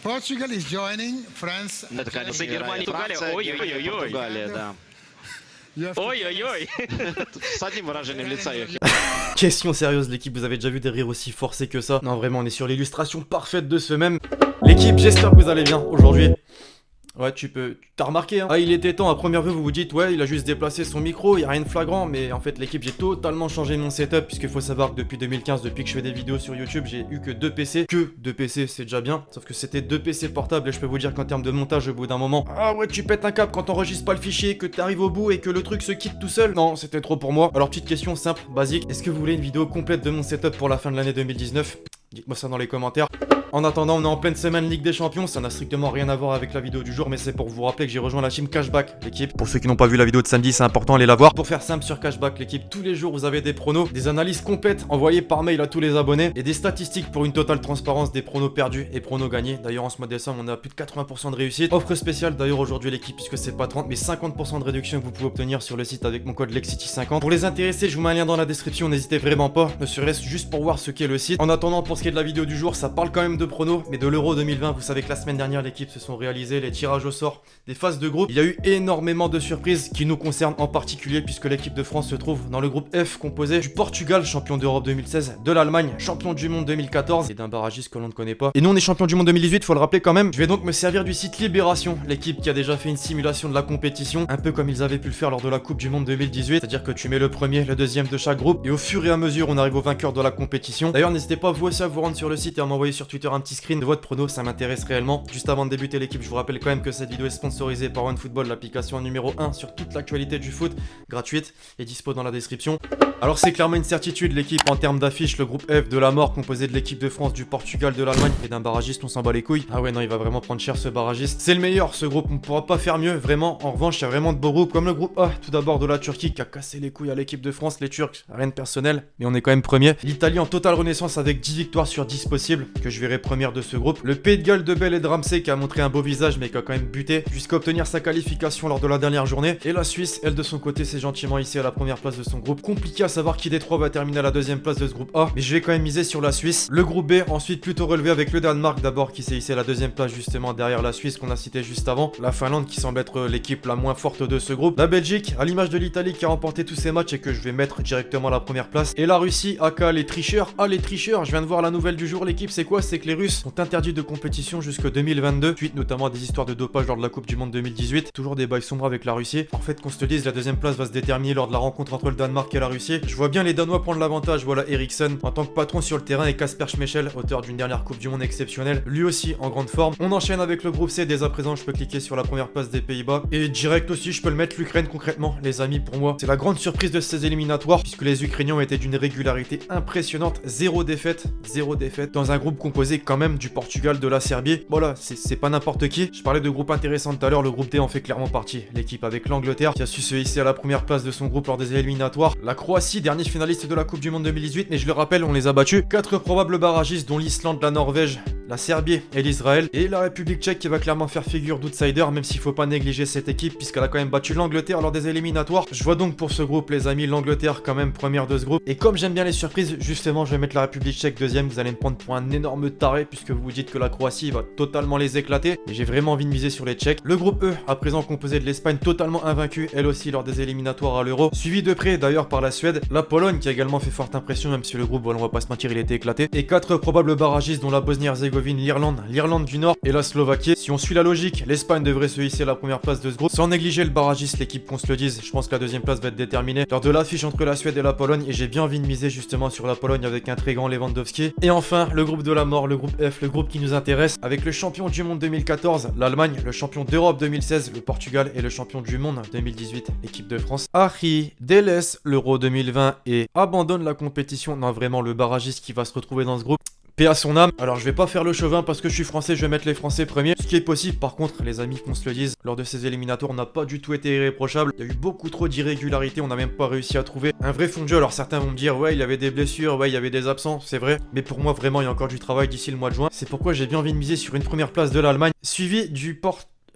Portugal is joining France. Це Германія, Португалія. Ой-ой-ой. Португалия, да. You have to Ой-ой-ой. С одним выражением лица я Question sérieuse, l'équipe, vous avez déjà vu des rires aussi forcés que ça? Non, vraiment, on est sur l'illustration parfaite de ce même. L'équipe, j'espère que vous allez bien aujourd'hui. Ouais, t'as remarqué, hein. Ah, il était temps, à première vue, vous vous dites, ouais, il a juste déplacé son micro, il y a rien de flagrant, mais en fait, l'équipe, j'ai totalement changé mon setup, puisqu'il faut savoir que depuis 2015, depuis que je fais des vidéos sur YouTube, j'ai eu que 2 PC. Que 2 PC, c'est déjà bien, sauf que c'était 2 PC portables, et je peux vous dire qu'en termes de montage, au bout d'un moment, ah ouais, tu pètes un câble quand t'enregistres pas le fichier, que t'arrives au bout et que le truc se quitte tout seul. Non, c'était trop pour moi. Alors, petite question simple, basique, est-ce que vous voulez une vidéo complète de mon setup pour la fin de l'année 2019? Dites-moi ça dans les commentaires. En attendant, on est en pleine semaine Ligue des Champions, ça n'a strictement rien à voir avec la vidéo du jour, mais c'est pour vous rappeler que j'ai rejoint la team Cashback, l'équipe. Pour ceux qui n'ont pas vu la vidéo de samedi, c'est important, allez la voir. Pour faire simple sur Cashback, l'équipe, tous les jours vous avez des pronos, des analyses complètes envoyées par mail à tous les abonnés et des statistiques pour une totale transparence des pronos perdus et pronos gagnés. D'ailleurs, en ce mois de décembre, on a plus de 80% de réussite. Offre spéciale d'ailleurs aujourd'hui l'équipe, puisque c'est pas 30 mais 50% de réduction que vous pouvez obtenir sur le site avec mon code LEXCITY50. Pour les intéressés, je vous mets un lien dans la description, n'hésitez vraiment pas, ne serait-ce juste pour voir ce qu'est le site. En attendant, pour ce qui est de la vidéo du jour, ça parle quand même de pronos, mais de l'Euro 2020, vous savez que la semaine dernière, l'équipe se sont réalisés les tirages au sort des phases de groupe. Il y a eu énormément de surprises qui nous concernent en particulier, puisque l'équipe de France se trouve dans le groupe F composé du Portugal, champion d'Europe 2016, de l'Allemagne, champion du monde 2014, et d'un barragiste que l'on ne connaît pas. Et nous, on est champion du monde 2018, faut le rappeler quand même. Je vais donc me servir du site Libération, l'équipe qui a déjà fait une simulation de la compétition, un peu comme ils avaient pu le faire lors de la Coupe du Monde 2018, c'est-à-dire que tu mets le premier, le deuxième de chaque groupe, et au fur et à mesure, on arrive au vainqueur de la compétition. D'ailleurs, n'hésitez pas vous aussi à vous rendre sur le site et à m'envoyer sur Twitter un petit screen de votre prono, ça m'intéresse réellement. Juste avant de débuter l'équipe, je vous rappelle quand même que cette vidéo est sponsorisée par OneFootball, l'application numéro 1 sur toute l'actualité du foot, gratuite et dispo dans la description. Alors c'est clairement une certitude, l'équipe en termes d'affiches, le groupe F de la mort composé de l'équipe de France, du Portugal, de l'Allemagne et d'un barragiste, on s'en bat les couilles. Ah ouais non, il va vraiment prendre cher ce barragiste. C'est le meilleur ce groupe, on ne pourra pas faire mieux, vraiment. En revanche, il y a vraiment de beaux groupes, comme le groupe A, tout d'abord de la Turquie qui a cassé les couilles à l'équipe de France, les Turcs, rien de personnel, mais on est quand même premier. L'Italie en totale renaissance avec 10 victoires sur 10 possibles, que je verrai première de ce groupe. Le Pays de Galles de Bell et de Ramsey qui a montré un beau visage mais qui a quand même buté jusqu'à obtenir sa qualification lors de la dernière journée. Et la Suisse, elle de son côté, s'est gentiment hissée à la première place de son groupe. Compliqué à savoir qui des trois va terminer à la deuxième place de ce groupe A, mais je vais quand même miser sur la Suisse. Le groupe B, ensuite plutôt relevé avec le Danemark d'abord qui s'est hissé à la deuxième place justement derrière la Suisse qu'on a cité juste avant. La Finlande qui semble être l'équipe la moins forte de ce groupe. La Belgique, à l'image de l'Italie qui a remporté tous ses matchs et que je vais mettre directement à la première place. Et la Russie, aka les tricheurs. Ah les tricheurs, je viens de voir la nouvelle du jour l'équipe, c'est quoi? C'est que les Russes sont interdits de compétition jusqu'en 2022, suite notamment à des histoires de dopage lors de la Coupe du Monde 2018. Toujours des bails sombres avec la Russie. En fait, qu'on se le dise, la deuxième place va se déterminer lors de la rencontre entre le Danemark et la Russie. Je vois bien les Danois prendre l'avantage, voilà Eriksen en tant que patron sur le terrain et Kasper Schmeichel, auteur d'une dernière Coupe du Monde exceptionnelle, lui aussi en grande forme. On enchaîne avec le groupe C, dès à présent je peux cliquer sur la première place des Pays-Bas. Et direct aussi, je peux le mettre l'Ukraine concrètement, les amis, pour moi. C'est la grande surprise de ces éliminatoires, puisque les Ukrainiens ont été d'une régularité impressionnante, zéro défaite dans un groupe composé quand même du Portugal, de la Serbie. Voilà, c'est pas n'importe qui. Je parlais de groupe intéressant tout à l'heure, le groupe D en fait clairement partie. L'équipe avec l'Angleterre qui a su se hisser à la première place de son groupe lors des éliminatoires. La Croatie, dernier finaliste de la Coupe du Monde 2018, mais je le rappelle, on les a battus. 4 probables barragistes dont l'Islande, la Norvège, la Serbie et l'Israël. Et la République tchèque qui va clairement faire figure d'outsider, même s'il faut pas négliger cette équipe puisqu'elle a quand même battu l'Angleterre lors des éliminatoires. Je vois donc pour ce groupe, les amis, l'Angleterre quand même première de ce groupe. Et comme j'aime bien les surprises, justement, je vais mettre la République tchèque deuxième. Vous allez me prendre pour un énorme taré puisque vous vous dites que la Croatie va totalement les éclater. Mais j'ai vraiment envie de miser sur les Tchèques. Le groupe E, à présent composé de l'Espagne totalement invaincue, elle aussi lors des éliminatoires à l'Euro. Suivi de près d'ailleurs par la Suède, la Pologne qui a également fait forte impression, même si le groupe, voilà, on va pas se mentir, il était éclaté. Et 4 probables barragistes dont la Bosnie-Herzégovine, l'Irlande du Nord et la Slovaquie. Si on suit la logique, l'Espagne devrait se hisser à la première place de ce groupe. Sans négliger le barragiste, l'équipe qu'on se le dise, je pense que la deuxième place va être déterminée lors de l'affiche entre la Suède et la Pologne. Et j'ai bien envie de miser justement sur la Pologne avec un très grand Lewandowski. Et enfin, le groupe de la mort, le groupe F, le groupe qui nous intéresse, avec le champion du monde 2014, l'Allemagne, le champion d'Europe 2016, le Portugal et le champion du monde 2018, l'équipe de France. Harry délaisse l'Euro 2020 et abandonne la compétition. Non, vraiment, le barragiste qui va se retrouver dans ce groupe. Paix à son âme. Alors je vais pas faire le chauvin parce que je suis français, je vais mettre les Français premiers. Ce qui est possible, par contre, les amis, qu'on se le dise, lors de ces éliminatoires, on n'a pas du tout été irréprochable. Il y a eu beaucoup trop d'irrégularités, on n'a même pas réussi à trouver un vrai fond de jeu. Alors certains vont me dire, ouais, il y avait des blessures, ouais, il y avait des absents, c'est vrai. Mais pour moi, vraiment, il y a encore du travail d'ici le mois de juin. C'est pourquoi j'ai bien envie de miser sur une première place de l'Allemagne, suivi du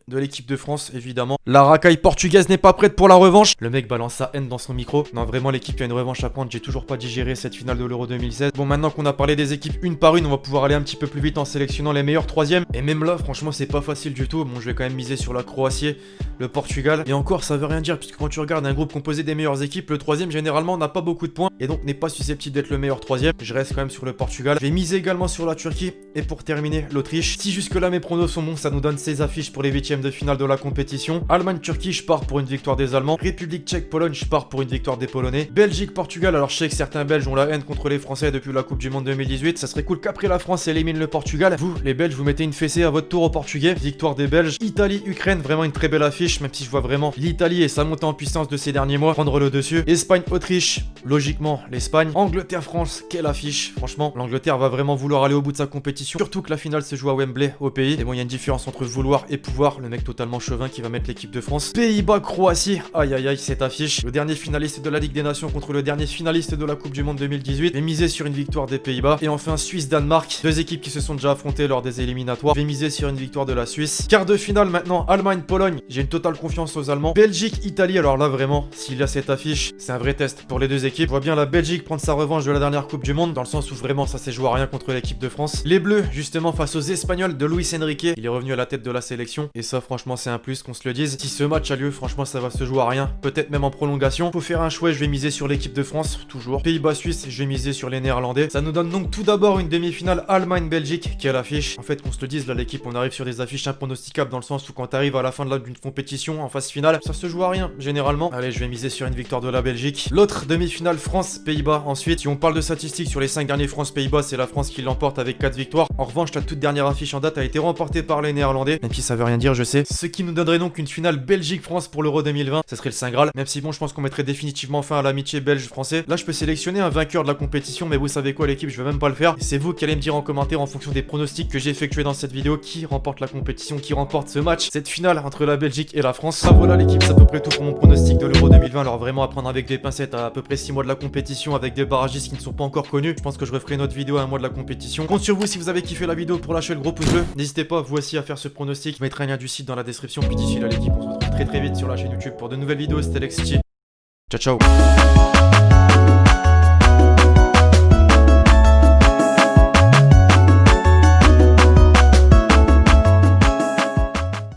de l'équipe de France, évidemment. La racaille portugaise n'est pas prête pour la revanche. Le mec balance sa haine dans son micro. Non, vraiment, l'équipe a une revanche à prendre. J'ai toujours pas digéré cette finale de l'Euro 2016. Bon, maintenant qu'on a parlé des équipes une par une, on va pouvoir aller un petit peu plus vite en sélectionnant les meilleurs troisièmes. Et même là, franchement, c'est pas facile du tout. Bon, je vais quand même miser sur la Croatie, le Portugal. Et encore, ça veut rien dire, puisque quand tu regardes un groupe composé des meilleures équipes, le troisième, généralement, n'a pas beaucoup de points. Et donc, n'est pas susceptible d'être le meilleur troisième. Je reste quand même sur le Portugal. Je vais miser également sur la Turquie. Et pour terminer, l'Autriche. Si jusque-là, mes pronos sont bons, ça nous donne 16 affiches pour les huitièmes de finale de la compétition. Allemagne-Turquie, je pars pour une victoire des Allemands. République tchèque-Pologne, je pars pour une victoire des Polonais. Belgique-Portugal, alors je sais que certains Belges ont la haine contre les Français depuis la Coupe du Monde 2018. Ça serait cool qu'après la France élimine le Portugal, vous, les Belges, vous mettez une fessée à votre tour au Portugais. Victoire des Belges. Italie-Ukraine, vraiment une très belle affiche, même si je vois vraiment l'Italie et sa montée en puissance de ces derniers mois prendre le dessus. Espagne-Autriche, logiquement l'Espagne. Angleterre-France, quelle affiche. Franchement, l'Angleterre va vraiment vouloir aller au bout de sa compétition. Surtout que la finale se joue à Wembley, au pays. Et bon, il y a une différence entre vouloir et pouvoir. Le mec totalement chevin qui va mettre l'équipe de France. Pays-Bas-Croatie. Aïe aïe aïe, cette affiche. Le dernier finaliste de la Ligue des Nations contre le dernier finaliste de la Coupe du Monde 2018. Je vais miser sur une victoire des Pays-Bas. Et enfin, Suisse-Danemark. Deux équipes qui se sont déjà affrontées lors des éliminatoires. Je vais miser sur une victoire de la Suisse. Quart de finale maintenant, Allemagne-Pologne. J'ai une totale confiance aux Allemands. Belgique-Italie. Alors là, vraiment, s'il y a cette affiche, c'est un vrai test pour les deux équipes. Je vois bien la Belgique prendre sa revanche de la dernière Coupe du Monde, dans le sens où vraiment ça s'est joué à rien contre l'équipe de France. Les Bleus, justement, face aux Espagnols de Luis Enrique. Il est revenu à la tête de la sélection. Et ça, franchement, c'est un plus qu'on se le dise. Si ce match a lieu, franchement, ça va se jouer à rien. Peut-être même en prolongation. Faut faire un choix, je vais miser sur l'équipe de France, toujours. Pays-Bas-Suisse, je vais miser sur les Néerlandais. Ça nous donne donc tout d'abord une demi-finale Allemagne-Belgique qui est à l'affiche. En fait, qu'on se le dise, là, l'équipe, on arrive sur des affiches impronosticables dans le sens où quand t'arrives à la fin d'une compétition en phase finale, ça se joue à rien, généralement. Allez, je vais miser sur une victoire de la Belgique. L'autre demi-finale France-Pays-Bas. Ensuite, si on parle de statistiques sur les 5 derniers France-Pays-Bas, c'est la France qui l'emporte avec 4 victoires. En revanche, la toute dernière affiche en date a été remportée par les Néerlandais, même si ça veut rien dire, je sais. Ce qui nous donnerait donc une finale Belgique-France pour l'Euro 2020. Ça serait le Saint Graal. Même si bon, je pense qu'on mettrait définitivement fin à l'amitié belge-français. Là, je peux sélectionner un vainqueur de la compétition, mais vous savez quoi, l'équipe, je vais même pas le faire. C'est vous qui allez me dire en commentaire en fonction des pronostics que j'ai effectués dans cette vidéo qui remporte la compétition, qui remporte ce match, cette finale entre la Belgique et la France. Ah voilà l'équipe, c'est à peu près tout pour mon pronostic de l'Euro 2020. Alors vraiment à prendre avec des pincettes à peu près 6 mois de la compétition avec des barragistes qui ne sont pas encore connus. Je pense que je referai une autre vidéo à un mois de la compétition. Compte sur vous si vous avez kiffé la vidéo pour lâcher le gros pouce bleu. N'hésitez pas vous aussi à faire ce pronostic. Je mettrai un lien du site dans la description. Puis d'ici là l'équipe, on se retrouve très vite sur la chaîne YouTube pour de nouvelles vidéos. C'était Lexity. Ciao ciao.